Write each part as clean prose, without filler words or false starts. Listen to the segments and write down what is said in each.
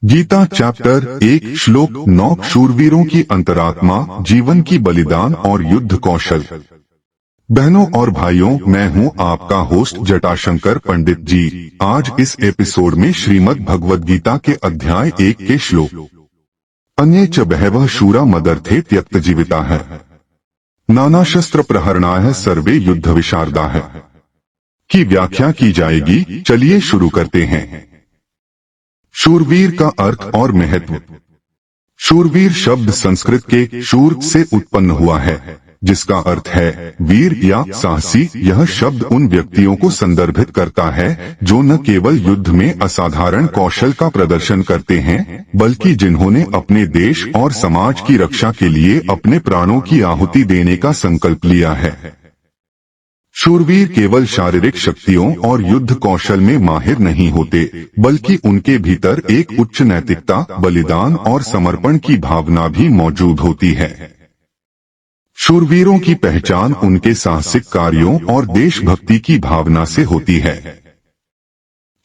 Gita chapter 1 श्लोक 9 शूरवीरों की अंतरात्मा, जीवन की बलिदान और युद्ध कौशल। बहनों और भाइयों, मैं हूं आपका होस्ट जटाशंकर पंडित जी। आज इस एपिसोड में श्रीमद् भगवद गीता के अध्याय 1 के श्लोक अन्ये च बहवः शूरा मदर्थे त्यक्त जीविता है, नाना शस्त्र प्रहरणाय सर्वे युद्ध विशारदा है की व्याख्या की जाएगी। चलिए शुरू करते हैं। शूरवीर का अर्थ और महत्व। शूरवीर शब्द संस्कृत के शूर से उत्पन्न हुआ है, जिसका अर्थ है वीर या साहसी। यह शब्द उन व्यक्तियों को संदर्भित करता है जो न केवल युद्ध में असाधारण कौशल का प्रदर्शन करते हैं, बल्कि जिन्होंने अपने देश और समाज की रक्षा के लिए अपने प्राणों की आहुति देने का संकल्प लिया है। शूरवीर केवल शारीरिक शक्तियों और युद्ध कौशल में माहिर नहीं होते, बल्कि उनके भीतर एक उच्च नैतिकता, बलिदान और समर्पण की भावना भी मौजूद होती है। शूरवीरों की पहचान उनके साहसिक कार्यों और देशभक्ति की भावना से होती है।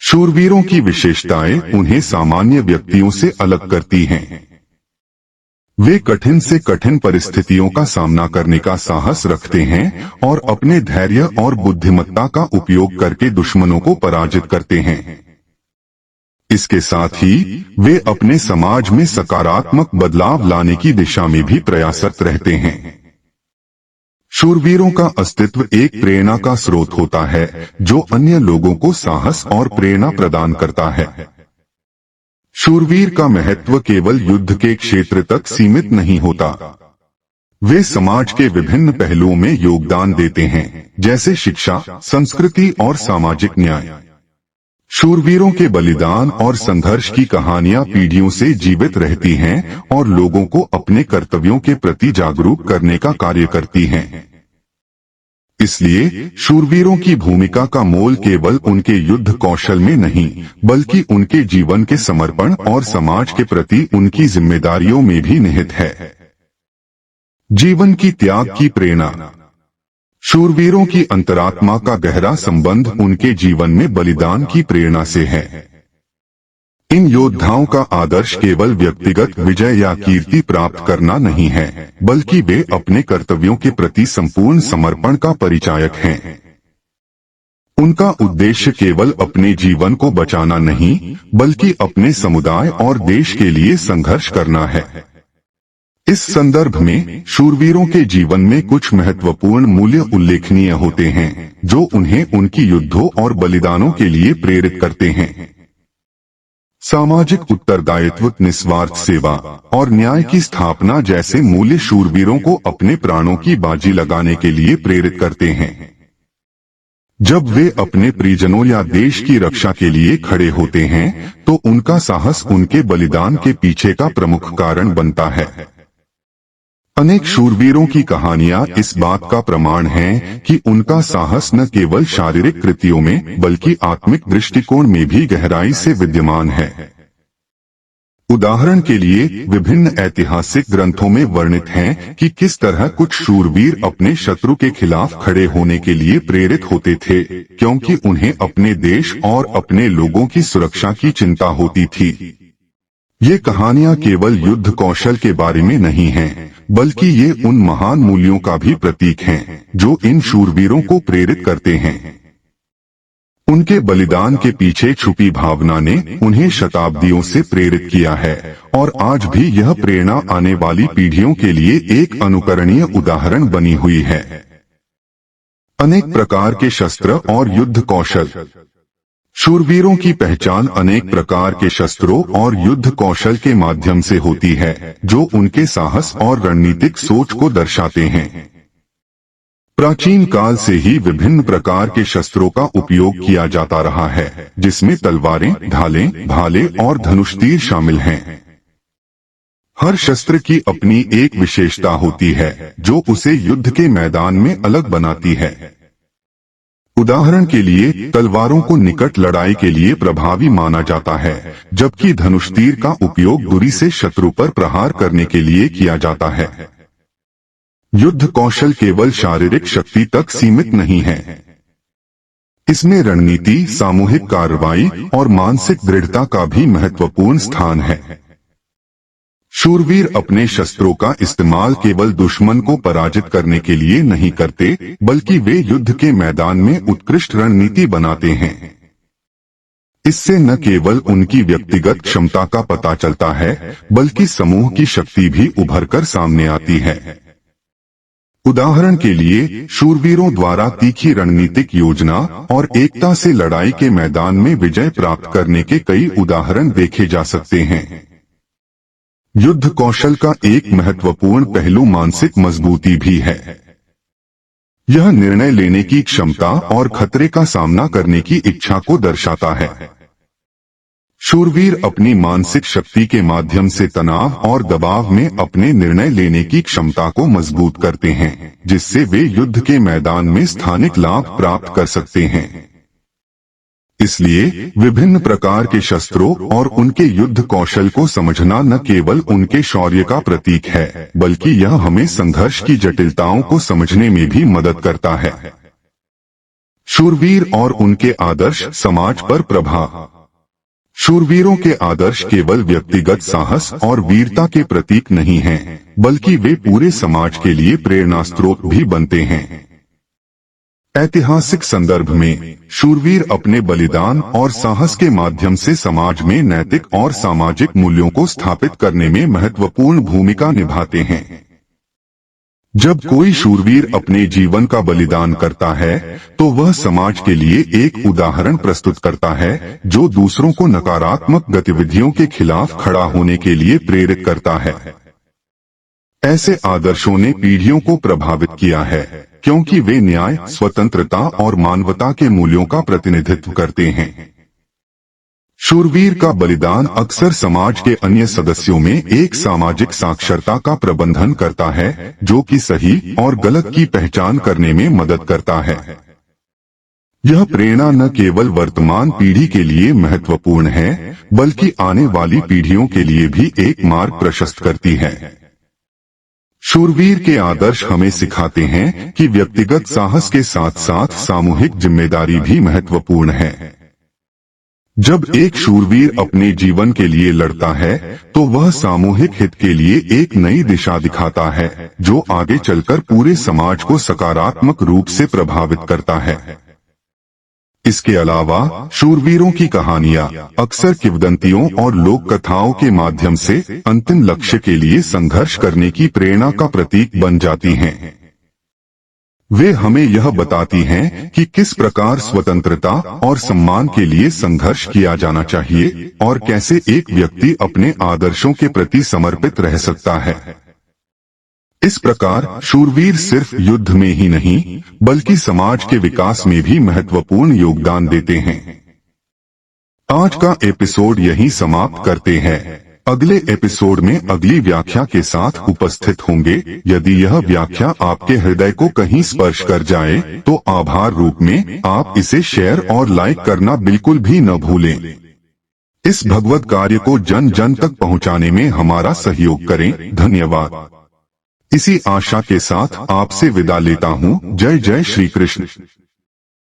शूरवीरों की विशेषताएं उन्हें सामान्य व्यक्तियों से अलग करती हैं। वे कठिन से कठिन परिस्थितियों का सामना करने का साहस रखते हैं और अपने धैर्य और बुद्धिमत्ता का उपयोग करके दुश्मनों को पराजित करते हैं। इसके साथ ही वे अपने समाज में सकारात्मक बदलाव लाने की दिशा में भी प्रयासरत रहते हैं। शूरवीरों का अस्तित्व एक प्रेरणा का स्रोत होता है, जो अन्य लोगों को साहस और प्रेरणा प्रदान करता है। शूरवीर का महत्व केवल युद्ध के क्षेत्र तक सीमित नहीं होता। वे समाज के विभिन्न पहलुओं में योगदान देते हैं, जैसे शिक्षा, संस्कृति और सामाजिक न्याय। शूरवीरों के बलिदान और संघर्ष की कहानियां पीढ़ियों से जीवित रहती हैं और लोगों को अपने कर्तव्यों के प्रति जागरूक करने का कार्य करती हैं। इसलिए शूरवीरों की भूमिका का मोल केवल उनके युद्ध कौशल में नहीं, बल्कि उनके जीवन के समर्पण और समाज के प्रति उनकी जिम्मेदारियों में भी निहित है। जीवन की त्याग की प्रेरणा। शूरवीरों की अंतरात्मा का गहरा संबंध उनके जीवन में बलिदान की प्रेरणा से है। इन योद्धाओं का आदर्श केवल व्यक्तिगत विजय या कीर्ति प्राप्त करना नहीं है, बल्कि वे अपने कर्तव्यों के प्रति संपूर्ण समर्पण का परिचायक हैं। उनका उद्देश्य केवल अपने जीवन को बचाना नहीं, बल्कि अपने समुदाय और देश के लिए संघर्ष करना है। इस संदर्भ में शूरवीरों के जीवन में कुछ महत्वपूर्ण मूल्य उल्लेखनीय होते हैं, जो उन्हें उनकी युद्धों और बलिदानों के लिए प्रेरित करते हैं। सामाजिक उत्तरदायित्व, निस्वार्थ सेवा और न्याय की स्थापना जैसे मूल्य शूरवीरों को अपने प्राणों की बाजी लगाने के लिए प्रेरित करते हैं। जब वे अपने परिजनों या देश की रक्षा के लिए खड़े होते हैं, तो उनका साहस उनके बलिदान के पीछे का प्रमुख कारण बनता है। अनेक शूरवीरों की कहानियां इस बात का प्रमाण हैं कि उनका साहस न केवल शारीरिक कृत्यों में, बल्कि आत्मिक दृष्टिकोण में भी गहराई से विद्यमान है। उदाहरण के लिए, विभिन्न ऐतिहासिक ग्रंथों में वर्णित हैं कि किस तरह कुछ शूरवीर अपने शत्रु के खिलाफ खड़े होने के लिए प्रेरित होते थे, क्योंकि उन्हें अपने देश और अपने लोगों की सुरक्षा की चिंता होती थी। ये कहानियां केवल युद्ध कौशल के बारे में नहीं हैं, बल्कि ये उन महान मूल्यों का भी प्रतीक हैं जो इन शूरवीरों को प्रेरित करते हैं। उनके बलिदान के पीछे छुपी भावना ने उन्हें शताब्दियों से प्रेरित किया है, और आज भी यह प्रेरणा आने वाली पीढ़ियों के लिए एक अनुकरणीय उदाहरण बनी हुई है। अनेक प्रकार के शस्त्र और युद्ध कौशल। शूरवीरों की पहचान अनेक प्रकार के शस्त्रों और युद्ध कौशल के माध्यम से होती है, जो उनके साहस और रणनीतिक सोच को दर्शाते हैं। प्राचीन काल से ही विभिन्न प्रकार के शस्त्रों का उपयोग किया जाता रहा है, जिसमें तलवारें, ढालें, भाले और धनुष तीर शामिल हैं। हर शस्त्र की अपनी एक विशेषता होती है, जो उसे युद्ध के मैदान में अलग बनाती है। उदाहरण के लिए, तलवारों को निकट लड़ाई के लिए प्रभावी माना जाता है, जबकि धनुष तीर का उपयोग दूरी से शत्रु पर प्रहार करने के लिए किया जाता है। युद्ध कौशल केवल शारीरिक शक्ति तक सीमित नहीं है। इसमें रणनीति, सामूहिक कार्रवाई और मानसिक दृढ़ता का भी महत्वपूर्ण स्थान है। शूरवीर अपने शस्त्रों का इस्तेमाल केवल दुश्मन को पराजित करने के लिए नहीं करते, बल्कि वे युद्ध के मैदान में उत्कृष्ट रणनीति बनाते हैं। इससे न केवल उनकी व्यक्तिगत क्षमता का पता चलता है, बल्कि समूह की शक्ति भी उभरकर सामने आती है। उदाहरण के लिए, शूरवीरों द्वारा तीखी रणनीतिक योजना और एकता से लड़ाई के मैदान में विजय प्राप्त करने के कई उदाहरण देखे जा सकते हैं। युद्ध कौशल का एक महत्वपूर्ण पहलू मानसिक मजबूती भी है। यह निर्णय लेने की क्षमता और खतरे का सामना करने की इच्छा को दर्शाता है। शूरवीर अपनी मानसिक शक्ति के माध्यम से तनाव और दबाव में अपने निर्णय लेने की क्षमता को मजबूत करते हैं, जिससे वे युद्ध के मैदान में स्थानिक लाभ प्राप्त कर सकते हैं। इसलिए विभिन्न प्रकार के शस्त्रों और उनके युद्ध कौशल को समझना न केवल उनके शौर्य का प्रतीक है, बल्कि यह हमें संघर्ष की जटिलताओं को समझने में भी मदद करता है। शूरवीर और उनके आदर्श समाज पर प्रभाव। शूरवीरों के आदर्श केवल व्यक्तिगत साहस और वीरता के प्रतीक नहीं हैं, बल्कि वे पूरे समाज के लिए प्रेरणा स्रोत भी बनते हैं। ऐतिहासिक संदर्भ में शूरवीर अपने बलिदान और साहस के माध्यम से समाज में नैतिक और सामाजिक मूल्यों को स्थापित करने में महत्वपूर्ण भूमिका निभाते हैं। जब कोई शूरवीर अपने जीवन का बलिदान करता है, तो वह समाज के लिए एक उदाहरण प्रस्तुत करता है, जो दूसरों को नकारात्मक गतिविधियों के खिलाफ खड़ा होने के लिए प्रेरित करता है। ऐसे आदर्शों ने पीढ़ियों को प्रभावित किया है, क्योंकि वे न्याय, स्वतंत्रता और मानवता के मूल्यों का प्रतिनिधित्व करते हैं। शूरवीर का बलिदान अक्सर समाज के अन्य सदस्यों में एक सामाजिक साक्षरता का प्रबंधन करता है, जो कि सही और गलत की पहचान करने में मदद करता है। यह प्रेरणा न केवल वर्तमान पीढ़ी के लिए महत्वपूर्ण है, बल्कि आने वाली पीढ़ियों के लिए भी एक मार्ग प्रशस्त करती है। शूरवीर के आदर्श हमें सिखाते हैं कि व्यक्तिगत साहस के साथ साथ सामूहिक जिम्मेदारी भी महत्वपूर्ण है। जब एक शूरवीर अपने जीवन के लिए लड़ता है, तो वह सामूहिक हित के लिए एक नई दिशा दिखाता है, जो आगे चलकर पूरे समाज को सकारात्मक रूप से प्रभावित करता है। इसके अलावा शूरवीरों की कहानियां अक्सर किंवदंतियों और लोक कथाओं के माध्यम से अंतिम लक्ष्य के लिए संघर्ष करने की प्रेरणा का प्रतीक बन जाती हैं। वे हमें यह बताती हैं कि किस प्रकार स्वतंत्रता और सम्मान के लिए संघर्ष किया जाना चाहिए और कैसे एक व्यक्ति अपने आदर्शों के प्रति समर्पित रह सकता है। इस प्रकार शूरवीर सिर्फ युद्ध में ही नहीं, बल्कि समाज के विकास में भी महत्वपूर्ण योगदान देते हैं। आज का एपिसोड यहीं समाप्त करते हैं। अगले एपिसोड में अगली व्याख्या के साथ उपस्थित होंगे। यदि यह व्याख्या आपके हृदय को कहीं स्पर्श कर जाए, तो आभार रूप में आप इसे शेयर और लाइक करना बिल्कुल भी न भूलें। इस भगवत कार्य को जन जन तक पहुंचाने में हमारा सहयोग करें। धन्यवाद। इसी आशा के साथ आपसे विदा लेता हूँ। जय जय श्री कृष्ण।